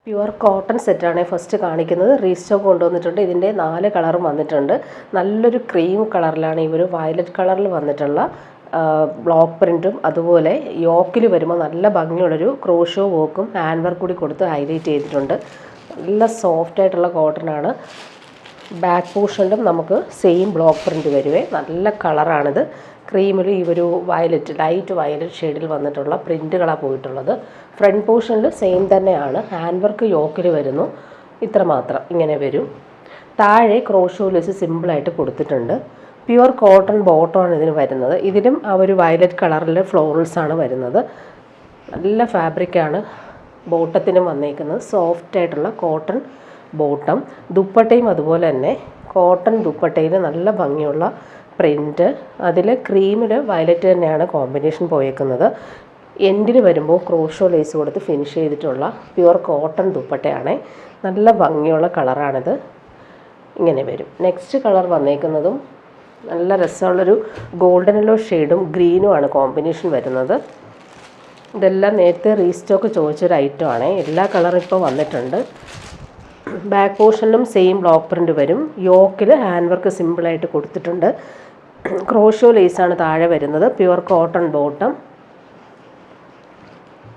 Pure cotton സെറ്റാണ് first കാണിക്കുന്നത്. Restock കൊണ്ടുവന്നിട്ടുണ്ട്. ഇതിൻ്റെ 4 കളറും വന്നിട്ടുണ്ട്. നല്ലൊരു ക്രീം കളറിലാണ് ഈ ഒരു വയലറ്റ് കളറിൽ വന്നിട്ടുള്ള ബ്ലോക്ക് പ്രിൻറ്റും അതുപോലെ യോക്കിൽ വരുമ്പോൾ നല്ല ഭംഗിയുള്ളൊരു ക്രോഷോ വർക്കും ഹാൻഡ് വർക്ക് കൂടി കൊടുത്ത് ഹൈലൈറ്റ് ചെയ്തിട്ടുണ്ട്. നല്ല സോഫ്റ്റ് ആയിട്ടുള്ള കോട്ടനാണ്. ബാക്ക് പോർഷനിലും നമുക്ക് സെയിം ബ്ലോക്ക് പ്രിൻറ്റ് വരുവേ. നല്ല കളറാണിത്. ക്രീമിൽ ഈ ഒരു വയലറ്റ് ലൈറ്റ് വയലറ്റ് ഷെയ്ഡിൽ വന്നിട്ടുള്ള പ്രിൻറ്റുകളാണ് പോയിട്ടുള്ളത്. ഫ്രണ്ട് പോർഷനിൽ സെയിം തന്നെയാണ്. ഹാൻഡ് വർക്ക് യോക്കിൽ വരുന്നു. ഇത്ര മാത്രം ഇങ്ങനെ വരും. താഴെ ക്രോഷോ ലേസ് സിമ്പിളായിട്ട് കൊടുത്തിട്ടുണ്ട്. പ്യുവർ കോട്ടൺ ബോട്ടമാണ് ഇതിന് വരുന്നത്. ഇതിലും ആ ഒരു വയലറ്റ് കളറിലെ ഫ്ലോറൽസാണ് വരുന്നത്. നല്ല ഫാബ്രിക്കാണ് ബോട്ടത്തിനും വന്നേക്കുന്നത്. സോഫ്റ്റായിട്ടുള്ള കോട്ടൺ ബോട്ടം. ദുപ്പട്ടയും അതുപോലെ തന്നെ കോട്ടൺ ദുപ്പട്ടയിൽ നല്ല ഭംഗിയുള്ള പ്രിൻറ്റ്. അതിൽ ക്രീമിൽ വയലറ്റ് തന്നെയാണ് കോമ്പിനേഷൻ പോയേക്കുന്നത്. എൻഡിൽ വരുമ്പോൾ ക്രോഷോ ലേസ് കൊടുത്ത് ഫിനിഷ് ചെയ്തിട്ടുള്ള പ്യുവർ കോട്ടൺ ദുപ്പട്ടയാണ്. നല്ല ഭംഗിയുള്ള കളറാണിത്. ഇങ്ങനെ വരും. നെക്സ്റ്റ് കളർ വന്നേക്കുന്നതും നല്ല രസമുള്ളൊരു ഗോൾഡൻ യെല്ലോ ഷെയ്ഡും ഗ്രീനുമാണ് കോമ്പിനേഷൻ വരുന്നത്. ഇതെല്ലാം നേരത്തെ റീസ്റ്റോക്ക് ചോദിച്ചൊരു ഐറ്റമാണ്. എല്ലാ കളറും ഇപ്പോൾ വന്നിട്ടുണ്ട്. ബാക്ക് പോർഷനിലും സെയിം ബ്ലോക്ക് പ്രിൻറ്റ് വരും. യോക്കിൽ ഹാൻഡ് വർക്ക് സിമ്പിളായിട്ട് കൊടുത്തിട്ടുണ്ട്. ക്രോഷോ ലേസാണ് താഴെ വരുന്നത്. Pure cotton bottom.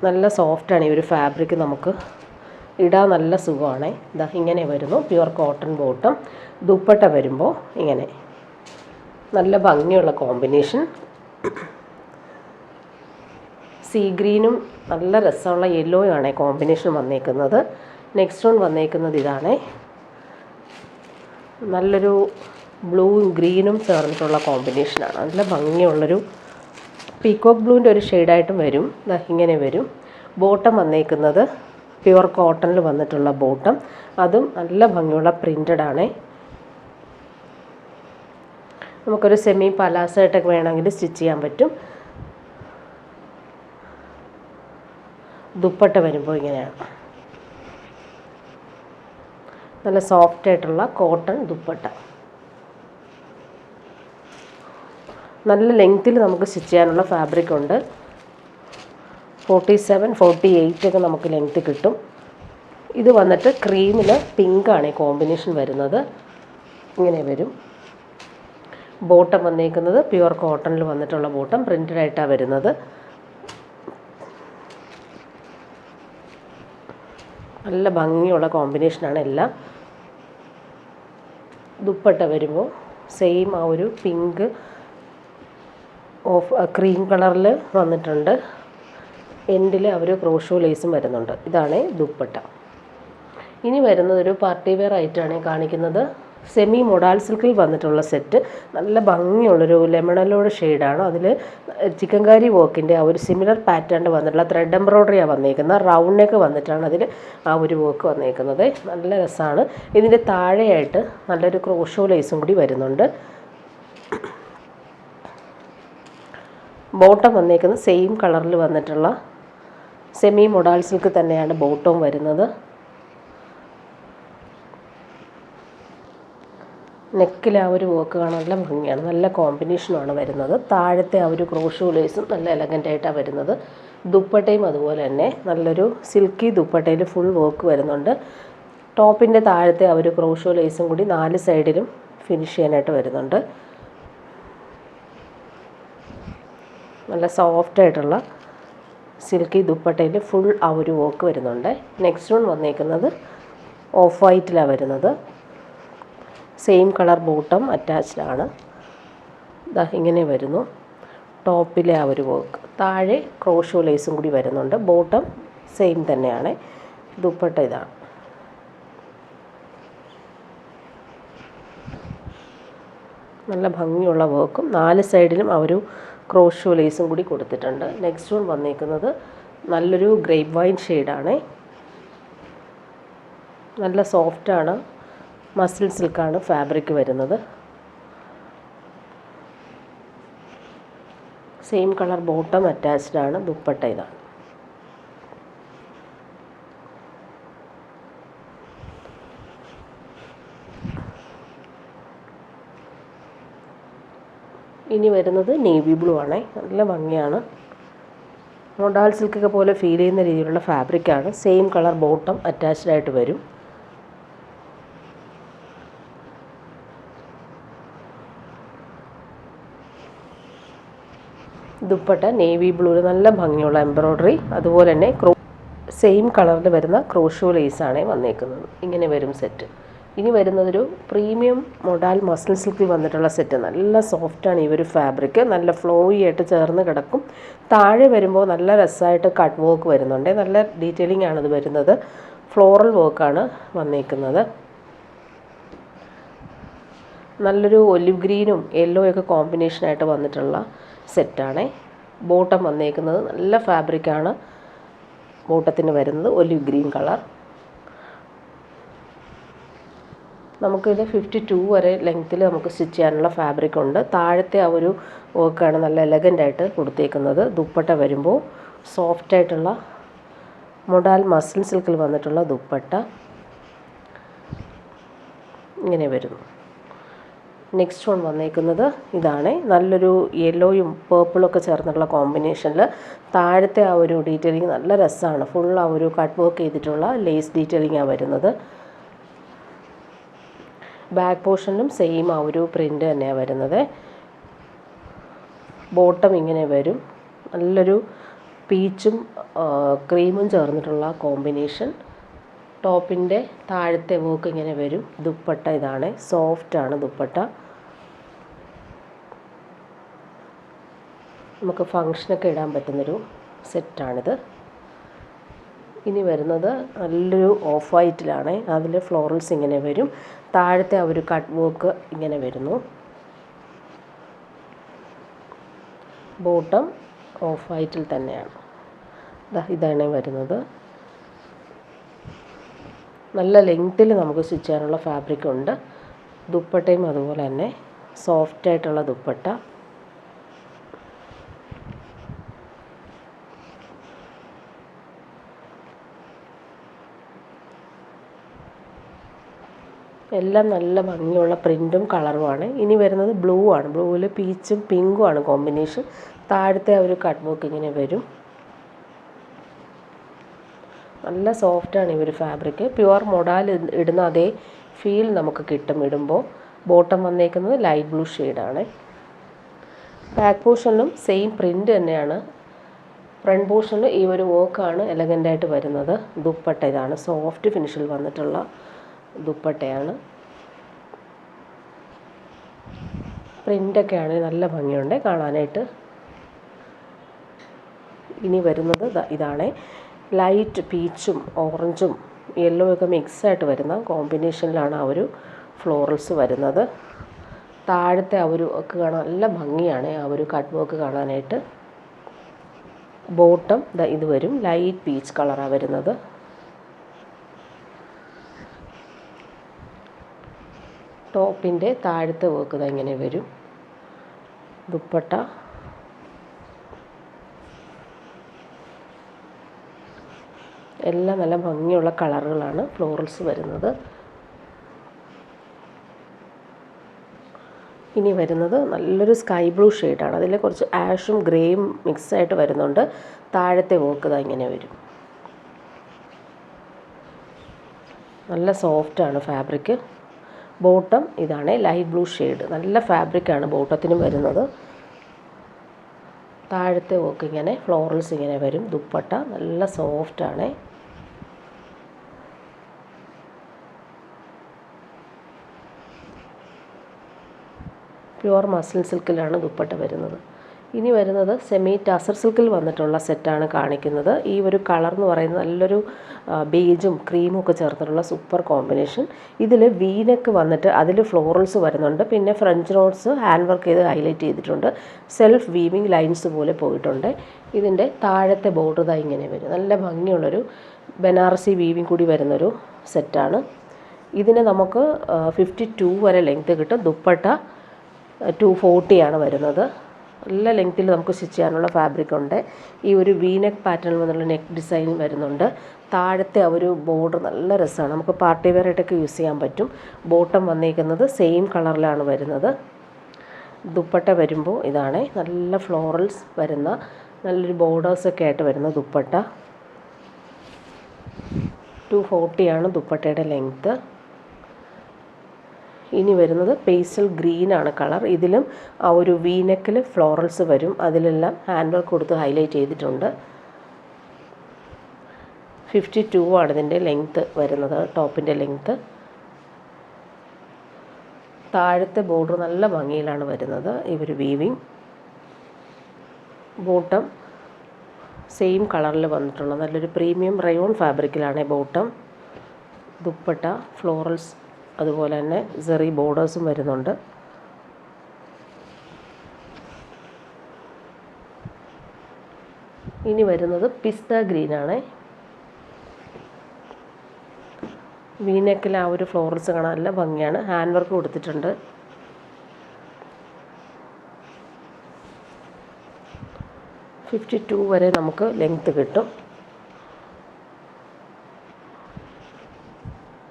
നല്ല സോഫ്റ്റാണ് ഈ ഒരു ഫാബ്രിക്. നമുക്ക് ഇടാൻ നല്ല സുഖമാണ്. ഇതാ ഇങ്ങനെ വരുന്നു. Pure cotton bottom. ദുപ്പട്ട വരുമ്പോൾ ഇങ്ങനെ നല്ല ഭംഗിയുള്ള കോമ്പിനേഷൻ. സീ ഗ്രീനും നല്ല രസമുള്ള യെല്ലോയാണ് കോമ്പിനേഷൻ വന്നേക്കുന്നത്. നെക്സ്റ്റ് വൺ വന്നേക്കുന്നത് ഇതാണ്. നല്ലൊരു ബ്ലൂവും ഗ്രീനും ചേർന്നിട്ടുള്ള കോമ്പിനേഷനാണ്. നല്ല ഭംഗിയുള്ളൊരു പീക്കോക്ക് ബ്ലൂവിൻ്റെ ഒരു ഷെയ്ഡായിട്ടും വരും. ഇങ്ങനെ വരും. ബോട്ടം വന്നേക്കുന്നത് പ്യുവർ കോട്ടണിൽ വന്നിട്ടുള്ള ബോട്ടം. അതും നല്ല ഭംഗിയുള്ള പ്രിൻറ്റഡ് ആണ്. നമുക്കൊരു സെമി പലാസമായിട്ടൊക്കെ വേണമെങ്കിൽ സ്റ്റിച്ച് ചെയ്യാൻ പറ്റും. ദുപ്പട്ട വരുമ്പോൾ ഇങ്ങനെയാണ്. നല്ല സോഫ്റ്റ് ആയിട്ടുള്ള കോട്ടൺ ദുപ്പട്ട. നല്ല ലെങ്ത്തിൽ നമുക്ക് സ്റ്റിച്ച് ചെയ്യാനുള്ള ഫാബ്രിക് ഉണ്ട്. 47, 48 ഒക്കെ നമുക്ക് ലെങ്ത്ത് കിട്ടും. ഇത് വന്നിട്ട് ക്രീമിൽ പിങ്കാണ് കോമ്പിനേഷൻ വരുന്നത്. ഇങ്ങനെ വരും. ബോട്ടം വന്നേക്കുന്നത് പ്യുവർ കോട്ടണിൽ വന്നിട്ടുള്ള ബോട്ടം. പ്രിൻറ്റഡ് ആയിട്ടാണ് വരുന്നത്. നല്ല ഭംഗിയുള്ള കോമ്പിനേഷനാണ് എല്ലാം. ദുപ്പട്ട വരുമ്പോൾ സെയിം ആ ഒരു പിങ്ക് ഓഫ് ക്രീം കളറിൽ വന്നിട്ടുണ്ട്. എൻഡിൽ ആ ഒരു ക്രോഷോ ലേസും വരുന്നുണ്ട്. ഇതാണ് ദുപ്പട്ട. ഇനി വരുന്നത് ഒരു പാർട്ടി വെയർ ആയിട്ടാണ് കാണിക്കുന്നത്. സെമി മൊഡാൾ സിൽക്കിൽ വന്നിട്ടുള്ള സെറ്റ്. നല്ല ഭംഗിയുള്ളൊരു ലെമണലോട് ഷെയ്ഡാണ്. അതിൽ ചിക്കൻകാരി വർക്കിൻ്റെ ആ ഒരു സിമിലർ പാറ്റേണിൽ വന്നിട്ടുള്ള ത്രെഡ് എംബ്രോയ്ഡറിയാണ് വന്നേക്കുന്നത്. റൗണ്ട് നെക്ക് വന്നിട്ടാണ് അതിൽ ആ ഒരു വർക്ക് വന്നേക്കുന്നത്. നല്ല രസമാണ്. ഇതിൻ്റെ താഴെയായിട്ട് നല്ലൊരു ക്രോഷോ ലേസും കൂടി വരുന്നുണ്ട്. ബോട്ടം വന്നേക്കുന്നത് സെയിം കളറിൽ വന്നിട്ടുള്ള സെമി മൊഡാൾ സിൽക്ക് തന്നെയാണ് ബോട്ടവും വരുന്നത്. നെക്കിൽ ആ ഒരു വർക്ക് കാണാൻ നല്ല ഭംഗിയാണ്. നല്ല കോമ്പിനേഷനുമാണ് വരുന്നത്. താഴത്തെ ആ ഒരു ക്രോഷോ ലേസും നല്ല എലഗൻ്റായിട്ടാണ് വരുന്നത്. ദുപ്പട്ടയും അതുപോലെ തന്നെ നല്ലൊരു സിൽക്കി ദുപ്പട്ടയിൽ ഫുൾ വർക്ക് വരുന്നുണ്ട്. ടോപ്പിൻ്റെ താഴത്തെ ആ ഒരു ക്രോഷോ ലേസും കൂടി 4 സൈഡിലും ഫിനിഷ് ചെയ്യാനായിട്ട് വരുന്നുണ്ട്. നല്ല സോഫ്റ്റായിട്ടുള്ള സിൽക്കി ദുപ്പട്ടയിൽ ഫുൾ ആ ഒരു വർക്ക് വരുന്നുണ്ട്. നെക്സ്റ്റ് വൺ വന്നേക്കുന്നത് ഓഫ് വൈറ്റിലാണ് വരുന്നത്. സെയിം കളർ ബോട്ടം അറ്റാച്ച്ഡ് ആണ്. ഇങ്ങനെ വരുന്നു. ടോപ്പിലെ ആ ഒരു വർക്ക്. താഴെ ക്രോഷോ ലേസും കൂടി വരുന്നുണ്ട്. ബോട്ടം സെയിം തന്നെയാണ്. ദുപ്പട്ട ഇതാണ്. നല്ല ഭംഗിയുള്ള വർക്കും 4 സൈഡിലും ആ ഒരു ക്രോഷോ ലേസും കൂടി കൊടുത്തിട്ടുണ്ട്. നെക്സ്റ്റ് വൺ വന്നേക്കുന്നത് നല്ലൊരു ഗ്രേപ്പ് വൈൻ ഷെയ്ഡാണ്. നല്ല സോഫ്റ്റാണ്. മസിൽ സിൽക്കാണ് ഫാബ്രിക് വരുന്നത്. സെയിം കളർ ബോട്ടം അറ്റാച്ച്ഡ് ആണ്. ദുപ്പട്ട ഇതാണ്. ഇനി വരുന്നത് നേവി ബ്ലൂ ആണ്. നല്ല ഭംഗിയാണ്. മൊഡാൾ സിൽക്കൊക്കെ പോലെ ഫീൽ ചെയ്യുന്ന രീതിയിലുള്ള ഫാബ്രിക്കാണ്. സെയിം കളർ ബോട്ടം അറ്റാച്ച്ഡ് ആയിട്ട് വരും. ദുപ്പട്ട നേവി ബ്ലൂവിൽ നല്ല ഭംഗിയുള്ള എംബ്രോയ്ഡറി, അതുപോലെ തന്നെ സെയിം കളറിൽ വരുന്ന ക്രോഷോ ലേസാണ് വന്നേക്കുന്നത്. ഇങ്ങനെ വരും സെറ്റ്. ഇനി വരുന്നതൊരു പ്രീമിയം മൊഡാൽ മസ്ലിൻ സിൽക്കിൽ വന്നിട്ടുള്ള സെറ്റ്. നല്ല സോഫ്റ്റാണ് ഈ ഒരു ഫാബ്രിക്, നല്ല ഫ്ലോയി ആയിട്ട് ചേർന്ന് കിടക്കും. താഴെ വരുമ്പോൾ നല്ല രസമായിട്ട് കട്ട് വർക്ക് വരുന്നുണ്ട്, നല്ല ഡീറ്റെയിലിംഗ് ആണിത് വരുന്നത്. ഫ്ലോറൽ വർക്കാണ് വന്നേക്കുന്നത്. നല്ലൊരു ഒലിവ് ഗ്രീനും യെല്ലോയൊക്കെ കോമ്പിനേഷനായിട്ട് വന്നിട്ടുള്ള സെറ്റാണ്. ബോട്ടം വന്നേക്കുന്നത് നല്ല ഫാബ്രിക്കാണ്. ബോട്ടത്തിന് വരുന്നത് ഒലിവ് ഗ്രീൻ കളർ. നമുക്കിത് 52 വരെ ലെങ്ത്തിൽ നമുക്ക് സ്റ്റിച്ച് ചെയ്യാനുള്ള ഫാബ്രിക് ഉണ്ട്. താഴത്തെ ആ ഒരു വർക്കാണ് നല്ല എലഗൻ്റായിട്ട് കൊടുത്തേക്കുന്നത്. ദുപ്പട്ട വരുമ്പോൾ സോഫ്റ്റായിട്ടുള്ള മൊഡാൽ മസ്ലിൻ സിൽക്കിൽ വന്നിട്ടുള്ള ദുപ്പട്ട ഇങ്ങനെ വരുന്നു. നെക്സ്റ്റ് വൺ വന്നേക്കുന്നത് ഇതാണ്. നല്ലൊരു യെല്ലോയും പേർപ്പിളൊക്കെ ചേർന്നുള്ള കോമ്പിനേഷനിൽ താഴത്തെ ആ ഒരു ഡീറ്റെയിലിംഗ് നല്ല രസമാണ്. ഫുൾ ആ ഒരു കട്ട് വർക്ക് ചെയ്തിട്ടുള്ള ലേസ് ഡീറ്റെയിലിംഗാണ് വരുന്നത്. ബാക്ക് പോർഷനിലും സെയിം ആ ഒരു പ്രിൻ്റ് തന്നെയാണ് വരുന്നത്. ബോട്ടം ഇങ്ങനെ വരും. നല്ലൊരു പീച്ചും ക്രീമും ചേർന്നിട്ടുള്ള കോമ്പിനേഷൻ. ടോപ്പിൻ്റെ താഴത്തെ വർക്ക് ഇങ്ങനെ വരും. ദുപ്പട്ട ഇതാണ്, സോഫ്റ്റാണ് ദുപ്പട്ട. നമുക്ക് ഫങ്ഷനൊക്കെ ഇടാൻ പറ്റുന്നൊരു സെറ്റാണിത്. ഇനി വരുന്നത് നല്ലൊരു ഓഫ് വൈറ്റിലാണ്. അതിൽ ഫ്ലോറൽസ് ഇങ്ങനെ വരും. താഴത്തെ ആ ഒരു കട്ട് വർക്ക് ഇങ്ങനെ വരുന്നു. ബോട്ടം ഓഫ് വൈറ്റിൽ തന്നെയാണ്. ഇതാണ് വരുന്നത്. നല്ല ലെങ്ത്തിൽ നമുക്ക് സ്റ്റിച്ച് ചെയ്യാനുള്ള ഫാബ്രിക് ഉണ്ട്. ദുപ്പട്ടയും അതുപോലെ തന്നെ സോഫ്റ്റായിട്ടുള്ള ദുപ്പട്ട. എല്ലാം നല്ല ഭംഗിയുള്ള പ്രിൻറ്റും കളറുമാണ്. ഇനി വരുന്നത് ബ്ലൂ ആണ്. ബ്ലൂവിൽ പീച്ചും പിങ്കും ആണ് കോമ്പിനേഷൻ. താഴത്തെ ഒരു കട്ട് വർക്ക് ഇങ്ങനെ വരും. നല്ല സോഫ്റ്റാണ് ഈ ഒരു ഫാബ്രിക്. പ്യുവർ മൊഡാൽ ഇടുന്ന അതേ ഫീൽ നമുക്ക് കിട്ടും ഇടുമ്പോൾ. ബോട്ടം വന്നേക്കുന്നത് ലൈറ്റ് ബ്ലൂ ഷെയ്ഡാണ്. ബാക്ക് പോർഷനിലും സെയിം പ്രിൻ്റ് തന്നെയാണ്. ഫ്രണ്ട് പോർഷനിൽ ഈ ഒരു വർക്കാണ് എലഗൻ്റായിട്ട് വരുന്നത്. ദുപ്പട്ട ഇതാണ്, സോഫ്റ്റ് ഫിനിഷിൽ വന്നിട്ടുള്ള ദുപ്പട്ടയാണ്. പ്രിൻ്റൊക്കെ ആണെങ്കിൽ നല്ല ഭംഗിയുണ്ട് കാണാനായിട്ട്. ഇനി വരുന്നത് ഇതാണ്. ലൈറ്റ് പീച്ചും ഓറഞ്ചും യെല്ലോ ഒക്കെ മിക്സായിട്ട് വരുന്ന കോമ്പിനേഷനിലാണ് ആ ഒരു ഫ്ലോറൽസ് വരുന്നത്. താഴത്തെ ആ ഒരു ഒക്കെ കാണാൻ നല്ല ഭംഗിയാണ്, ആ ഒരു കട്ട് വർക്ക് കാണാനായിട്ട്. ബോട്ടം ഇത് വരും, ലൈറ്റ് പീച്ച് കളറാണ് വരുന്നത്. ടോപ്പിൻ്റെ താഴത്തെ വർക്ക് ഇങ്ങനെ വരും. ദുപ്പട്ട എല്ലാം നല്ല ഭംഗിയുള്ള കളറുകളാണ് ഫ്ലോറൽസ് വരുന്നത്. ഇനി വരുന്നത് നല്ലൊരു സ്കൈ ബ്ലൂ ഷെയ്ഡാണ്. അതിൽ കുറച്ച് ആഷും ഗ്രേയും മിക്സായിട്ട് വരുന്നുണ്ട്. താഴത്തെ വർക്ക് ഇങ്ങനെ വരും. നല്ല സോഫ്റ്റാണ് ഫാബ്രിക്. ബോട്ടം ഇതാണ്, ലൈറ്റ് ബ്ലൂ ഷെയ്ഡ്. നല്ല ഫാബ്രിക്കാണ് ബോട്ടത്തിനും വരുന്നത്. താഴത്തെ വർക്ക് ഇങ്ങനെ ഫ്ലോറൽസ് ഇങ്ങനെ വരും. ദുപ്പട്ട നല്ല സോഫ്റ്റാണ്. പ്യുവർ മസ്ലിൻ സിൽക്കിലാണ് ദുപ്പട്ട വരുന്നത്. ഇനി വരുന്നത് സെമി ടസർ സിൽക്കിൽ വന്നിട്ടുള്ള സെറ്റാണ് കാണിക്കുന്നത്. ഈ ഒരു കളർ എന്ന് പറയുന്നത് നല്ലൊരു ബേജും ക്രീമും ഒക്കെ ചേർന്നിട്ടുള്ള സൂപ്പർ കോമ്പിനേഷൻ. ഇതിൽ വീനെക്ക് വന്നിട്ട് അതിൽ ഫ്ലോറൽസ് വരുന്നുണ്ട്. പിന്നെ ഫ്രഞ്ച് നോട്ട്സ് ഹാൻഡ് വർക്ക് ചെയ്ത് ഹൈലൈറ്റ് ചെയ്തിട്ടുണ്ട്. സെൽഫ് വീവിങ് ലൈൻസ് പോലെ പോയിട്ടുണ്ട്. ഇതിൻ്റെ താഴത്തെ ബോർഡർ ഇങ്ങനെ വരും. നല്ല ഭംഗിയുള്ളൊരു ബനാറസി വീവിങ് കൂടി വരുന്നൊരു സെറ്റാണ്. ഇതിന് നമുക്ക് 52 വരെ ലെങ്ത്ത് കിട്ടും. ദുപ്പട്ട 240 ആണ് വരുന്നത്. നല്ല ലെങ്ത്തിൽ നമുക്ക് സ്റ്റിച്ച് ചെയ്യാനുള്ള ഫാബ്രിക് ഉണ്ട്. ഈ ഒരു വീനെക്ക് പാറ്റേണിൽ വന്നുള്ള നെക്ക് ഡിസൈൻ വരുന്നുണ്ട്. താഴത്തെ ആ ഒരു ബോർഡർ നല്ല രസമാണ്. നമുക്ക് പാർട്ടി വെയർ ആയിട്ടൊക്കെ യൂസ് ചെയ്യാൻ പറ്റും. ബോട്ടം വന്നേക്കുന്നത് സെയിം കളറിലാണ് വരുന്നത്. ദുപ്പട്ട വരുമ്പോൾ ഇതാണ്, നല്ല ഫ്ലോറൽസ് വരുന്ന നല്ലൊരു ബോർഡേഴ്സൊക്കെ ആയിട്ട് വരുന്ന ദുപ്പട്ട. 240 ആണ് ദുപ്പട്ടയുടെ ലെങ്ത്ത്. ഇനി വരുന്നത് പേസ്റ്റൽ ഗ്രീനാണ് കളർ. ഇതിലും ആ ഒരു വീനെക്കിൽ ഫ്ലോറൽസ് വരും. അതിലെല്ലാം ഹാൻഡ് വർക്ക് കൊടുത്ത് ഹൈലൈറ്റ് ചെയ്തിട്ടുണ്ട്. 52 ആണ് ഇതിൻ്റെ ലെങ്ത്ത് വരുന്നത്, ടോപ്പിൻ്റെ ലെങ്ത്ത്. താഴത്തെ ബോർഡർ നല്ല ഭംഗിയിലാണ് വരുന്നത്. ഇവർ വീവിങ്. ബോട്ടം സെയിം കളറിൽ വന്നിട്ടുള്ള നല്ലൊരു പ്രീമിയം റയോൺ ഫാബ്രിക്കിലാണ് ബോട്ടം. ദുപ്പട്ട ഫ്ലോറൽസ് അതുപോലെ തന്നെ സെറി ബോർഡേഴ്സും വരുന്നുണ്ട്. ഇനി വരുന്നത് പിസ്ത ഗ്രീനാണ്. വീനെക്കിൽ ആ ഒരു ഫ്ലോറൽസ് കാണാൻ നല്ല ഭംഗിയാണ്. ഹാൻഡ് വർക്ക് കൊടുത്തിട്ടുണ്ട്. $52 വരെ നമുക്ക് ലെങ്ത്ത് കിട്ടും.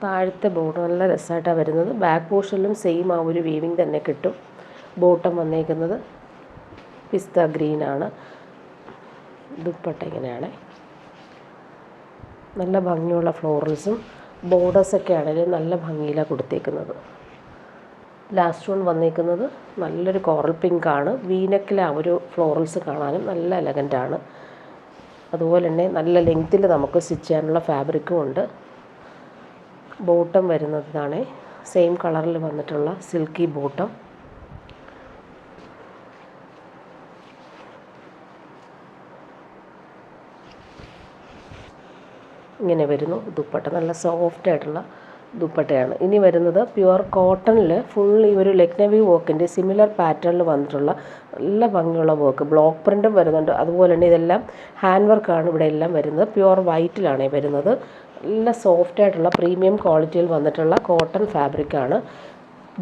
താഴത്തെ ബോർഡർ നല്ല രസമായിട്ടാണ് വരുന്നത്. ബാക്ക് പോർഷനിലും സെയിം ആ ഒരു വീവിങ് തന്നെ കിട്ടും. ബോട്ടം വന്നേക്കുന്നത് പിസ്ത ഗ്രീനാണ്. ദുപ്പട്ട ഇങ്ങനെയാണ്. നല്ല ഭംഗിയുള്ള ഫ്ലോറൽസും ബോർഡേഴ്സൊക്കെ ആണെങ്കിലും നല്ല ഭംഗിയിലാണ് കൊടുത്തേക്കുന്നത്. ലാസ്റ്റ് വൺ വന്നേക്കുന്നത് നല്ലൊരു കോറൽ പിങ്കാണ്. വീനെക്കിലെ ആ ഒരു ഫ്ലോറൽസ് കാണാനും നല്ല എലഗൻ്റാണ്. അതുപോലെ തന്നെ നല്ല ലെങ്ത്തിൽ നമുക്ക് സ്റ്റിച്ച് ചെയ്യാനുള്ള ഫാബ്രിക്കും ഉണ്ട്. ബോട്ടം വരുന്നതാണ് സെയിം കളറിൽ വന്നിട്ടുള്ള സിൽക്കി ബോട്ടം. ഇങ്ങനെ വരുന്നു ദുപ്പട്ട. നല്ല സോഫ്റ്റ് ആയിട്ടുള്ള ദുപ്പട്ടയാണ്. ഇനി വരുന്നത് പ്യുവർ കോട്ടണിൽ ഫുൾ ഈ ഒരു ലക്നവി വർക്കിൻ്റെ സിമിലർ പാറ്റേണിൽ വന്നിട്ടുള്ള നല്ല ഭംഗിയുള്ള വർക്ക്. ബ്ലോക്ക് പ്രിൻറ്റും വരുന്നുണ്ട്. അതുപോലെ തന്നെ ഇതെല്ലാം ഹാൻഡ് വർക്കാണ് ഇവിടെ എല്ലാം വരുന്നത്. പ്യുവർ വൈറ്റിലാണ് വരുന്നത്. നല്ല സോഫ്റ്റ് ആയിട്ടുള്ള പ്രീമിയം ക്വാളിറ്റിയിൽ വന്നിട്ടുള്ള കോട്ടൺ ഫാബ്രിക്കാണ്.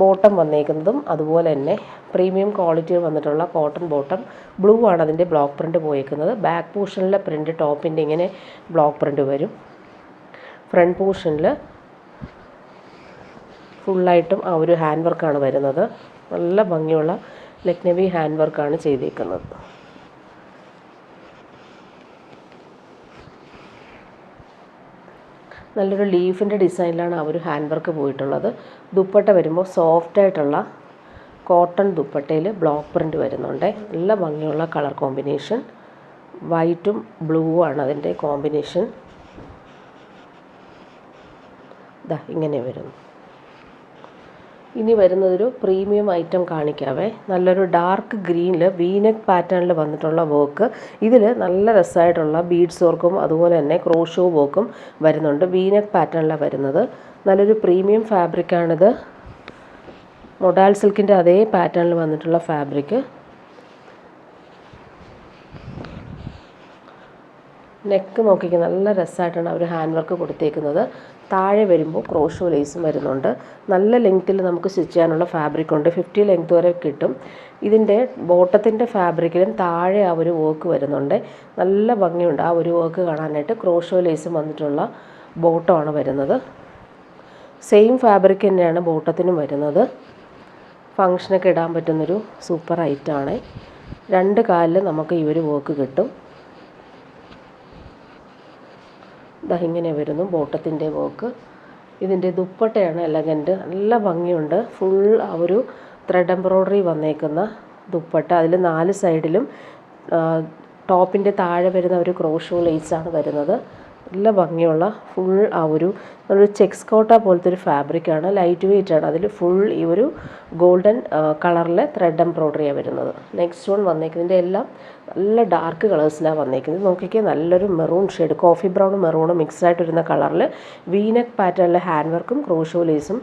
ബോട്ടം വന്നേക്കുന്നതും അതുപോലെ തന്നെ പ്രീമിയം ക്വാളിറ്റിയിൽ വന്നിട്ടുള്ള കോട്ടൺ ബോട്ടം. ബ്ലൂ ആണ് അതിൻ്റെ ബ്ലോക്ക് പ്രിൻറ്റ് പോയേക്കുന്നത്. ബാക്ക് പോർഷനിലെ പ്രിൻറ്റ് ടോപ്പിൻ്റെ ഇങ്ങനെ ബ്ലോക്ക് പ്രിൻറ്റ് വരും. ഫ്രണ്ട് പോർഷനിൽ ഫുള്ളായിട്ടും ആ ഒരു ഹാൻഡ് വർക്കാണ് വരുന്നത്. നല്ല ഭംഗിയുള്ള ലക്നവി ഹാൻഡ് വർക്കാണ് ചെയ്തേക്കുന്നത്. നല്ലൊരു ലീഫിൻ്റെ ഡിസൈനിലാണ് ആ ഒരു ഹാൻഡ് വർക്ക് പോയിട്ടുള്ളത്. ദുപ്പട്ട വരുമ്പോൾ സോഫ്റ്റായിട്ടുള്ള കോട്ടൺ ദുപ്പട്ടയിൽ ബ്ലോക്ക് പ്രിൻറ്റ് വരുന്നുണ്ട്. നല്ല ഭംഗിയുള്ള കളർ കോമ്പിനേഷൻ. വൈറ്റും ബ്ലൂ ആണ് അതിൻ്റെ കോമ്പിനേഷൻ. ഇങ്ങനെ വരുന്നു. ഇനി വരുന്നതൊരു പ്രീമിയം ഐറ്റം കാണിക്കാവേ. നല്ലൊരു ഡാർക്ക് ഗ്രീനിൽ വീനെക്ക് പാറ്റേണിൽ വന്നിട്ടുള്ള വർക്ക്. ഇതിൽ നല്ല രസമായിട്ടുള്ള ബീഡ്സ് വർക്കും അതുപോലെ തന്നെ ക്രോഷോ വർക്കും വരുന്നുണ്ട്. വീനെക്ക് പാറ്റേണിലാണ് വരുന്നത്. നല്ലൊരു പ്രീമിയം ഫാബ്രിക്കാണിത്. മൊഡാൽ സിൽക്കിൻ്റെ അതേ പാറ്റേണിൽ വന്നിട്ടുള്ള ഫാബ്രിക്ക്. നെക്ക് നോക്കിക്ക് നല്ല രസമായിട്ടാണ് അവർ ഹാൻഡ് വർക്ക് കൊടുത്തേക്കുന്നത്. താഴെ വരുമ്പോൾ ക്രോഷോ ലേസും വരുന്നുണ്ട്. നല്ല ലെങ്ത്തിൽ നമുക്ക് സ്റ്റിച്ച് ചെയ്യാനുള്ള ഫാബ്രിക് ഉണ്ട്. 50 ലെങ്ത് വരെ കിട്ടും. ഇതിൻ്റെ ബോട്ടത്തിൻ്റെ ഫാബ്രിക്കിലും താഴെ ആ ഒരു വർക്ക് വരുന്നുണ്ട്. നല്ല ഭംഗിയുണ്ട് ആ ഒരു വർക്ക് കാണാനായിട്ട്. ക്രോഷോ ലേസും വന്നിട്ടുള്ള ബോട്ടമാണ് വരുന്നത്. സെയിം ഫാബ്രിക് തന്നെയാണ് ബോട്ടത്തിനും വരുന്നത്. ഫങ്ഷനൊക്കെ ഇടാൻ പറ്റുന്നൊരു സൂപ്പർ ഐറ്റമാണ്. 2 കാലിൽ നമുക്ക് ഈ ഒരു വർക്ക് കിട്ടും. ഇങ്ങനെ വരുന്നു ബോട്ടത്തിൻ്റെ വർക്ക്. ഇതിൻ്റെ ദുപ്പട്ടയാണ് എലഗൻറ്റ്. നല്ല ഭംഗിയുണ്ട്. ഫുൾ ആ ഒരു ത്രെഡ് എംബ്രോയ്ഡറി വന്നേക്കുന്ന ദുപ്പട്ട. അതിൽ 4 സൈഡിലും ടോപ്പിൻ്റെ താഴെ വരുന്ന ഒരു ക്രോഷോ ലേസാണ് വരുന്നത്. നല്ല ഭംഗിയുള്ള ഫുൾ ആ ഒരു ചെക്സ് കോട്ട പോലത്തെ ഒരു ഫാബ്രിക്കാണ്. ലൈറ്റ് വെയിറ്റ് ആണ്. അതിൽ ഫുൾ ഈ ഒരു ഗോൾഡൻ കളറിലെ ത്രെഡ് എംബ്രോയ്ഡറിയാണ് വരുന്നത്. നെക്സ്റ്റ് വൺ വന്നേക്കുന്നതിൻ്റെ എല്ലാം നല്ല ഡാർക്ക് കളേഴ്സിലാണ് വന്നേക്കുന്നത്. നോക്കിക്കാൻ നല്ലൊരു മെറൂൺ ഷെയ്ഡ്, കോഫി ബ്രൗണും മെറൂണും മിക്സ് ആയിട്ട് വരുന്ന കളറിൽ വീനെക്ക് പാറ്റേണിലെ ഹാൻഡ് വർക്കും ക്രോഷോ ലേസും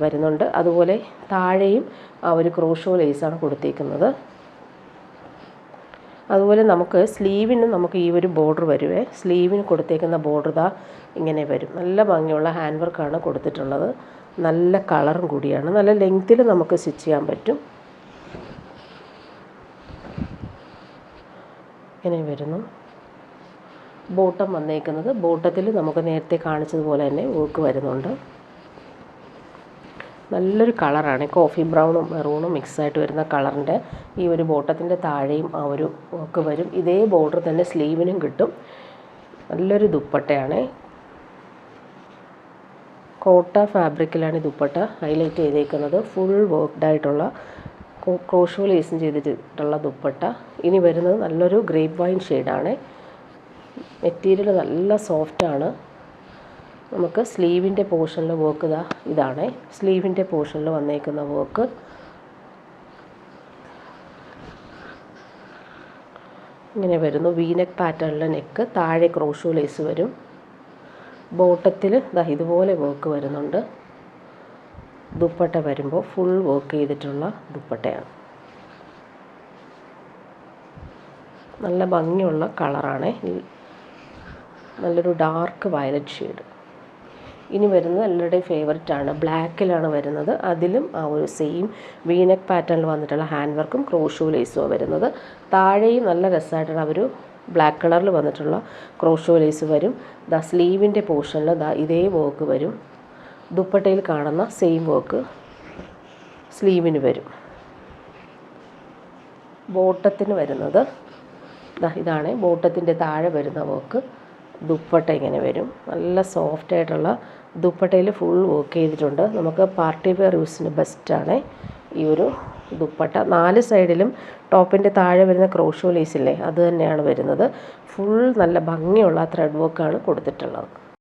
വരുന്നുണ്ട്. അതുപോലെ താഴെയും ആ ഒരു ക്രോഷോ ലേസാണ് കൊടുത്തേക്കുന്നത്. അതുപോലെ നമുക്ക് സ്ലീവിന് നമുക്ക് ഈ ഒരു ബോർഡർ വരുവേ. സ്ലീവിന് കൊടുത്തേക്കുന്ന ബോർഡർ ഇങ്ങനെ വരും. നല്ല ഭംഗിയുള്ള ഹാൻഡ് വർക്കാണ് കൊടുത്തിട്ടുള്ളത്. നല്ല കളറും കൂടിയാണ്. നല്ല ലെങ്ത്തിൽ നമുക്ക് സ്റ്റിച്ച് ചെയ്യാൻ പറ്റും. ഇങ്ങനെ വരുന്നു. ബോട്ടം വന്നേക്കുന്നത്, ബോട്ടത്തിൽ നമുക്ക് നേരത്തെ കാണിച്ചതുപോലെ തന്നെ വർക്ക് വരുന്നുണ്ട്. നല്ലൊരു കളറാണ്, കോഫി ബ്രൗണും മെറൂണും മിക്സായിട്ട് വരുന്ന കളറിൻ്റെ ഈ ഒരു ബോട്ടത്തിൻ്റെ താഴെയും ആ ഒരു വർക്ക് വരും. ഇതേ ബോർഡർ തന്നെ സ്ലീവിനും കിട്ടും. നല്ലൊരു ദുപ്പട്ടയാണ്. കോട്ട ഫാബ്രിക്കിലാണ് ഈ ദുപ്പട്ട ഹൈലൈറ്റ് ചെയ്തേക്കുന്നത്. ഫുൾ വർക്ക്ഡ് ആയിട്ടുള്ള ക്രോഷോ ലേസും ചെയ്തിട്ടുള്ള ദുപ്പട്ട. ഇനി വരുന്നത് നല്ലൊരു ഗ്രേപ്പ് വൈൻ ഷെയ്ഡാണ്. മെറ്റീരിയൽ നല്ല സോഫ്റ്റാണ്. നമുക്ക് സ്ലീവിൻ്റെ പോർഷനിൽ വർക്ക് ഇതാണ് സ്ലീവിൻ്റെ പോർഷനിൽ വന്നേക്കുന്ന വർക്ക്. ഇങ്ങനെ വരുന്നു. വീനെക്ക് പാറ്റേണിലെ നെക്ക്, താഴെ ക്രോഷോ ലേസ് വരും. ബോട്ടത്തിൽ ഇതുപോലെ വർക്ക് വരുന്നുണ്ട്. ദുപ്പട്ട വരുമ്പോൾ ഫുൾ വർക്ക് ചെയ്തിട്ടുള്ള ദുപ്പട്ടയാണ്. നല്ല ഭംഗിയുള്ള കളറാണ്. നല്ലൊരു ഡാർക്ക് വയലറ്റ് ഷെയ്ഡ്. ഇനി വരുന്നത് എല്ലാവരുടെയും ഫേവററ്റാണ്, ബ്ലാക്കിലാണ് വരുന്നത്. അതിലും ആ ഒരു സെയിം വീനെക്ക് പാറ്റേണിൽ വന്നിട്ടുള്ള ഹാൻഡ് വർക്കും ക്രോഷോ ലേസും വരുന്നത്. താഴെയും നല്ല രസമായിട്ടുള്ള ഒരു ബ്ലാക്ക് കളറിൽ വന്നിട്ടുള്ള ക്രോഷോ ലേസ് വരും. സ്ലീവിൻ്റെ പോർഷനിൽ ഇതേ വർക്ക് വരും. ദുപ്പട്ടയിൽ കാണുന്ന സെയിം വർക്ക് സ്ലീവിന് വരും. ബോട്ടത്തിന് വരുന്നത് ഇതാണ്. ബോട്ടത്തിൻ്റെ താഴെ വരുന്ന വർക്ക്. ദുപ്പട്ട ഇങ്ങനെ വരും. നല്ല സോഫ്റ്റായിട്ടുള്ള ദുപ്പട്ടയിൽ ഫുൾ വർക്ക് ചെയ്തിട്ടുണ്ട്. നമുക്ക് പാർട്ടി വെയർ യൂസിന് ബെസ്റ്റാണ് ഈ ഒരു ദുപ്പട്ട. 4 സൈഡിലും ടോപ്പിൻ്റെ താഴെ വരുന്ന ക്രോഷോ ലേസില്ലേ, അത് തന്നെയാണ് വരുന്നത്. ഫുൾ നല്ല ഭംഗിയുള്ള ത്രെഡ് വർക്കാണ് കൊടുത്തിട്ടുള്ളത്.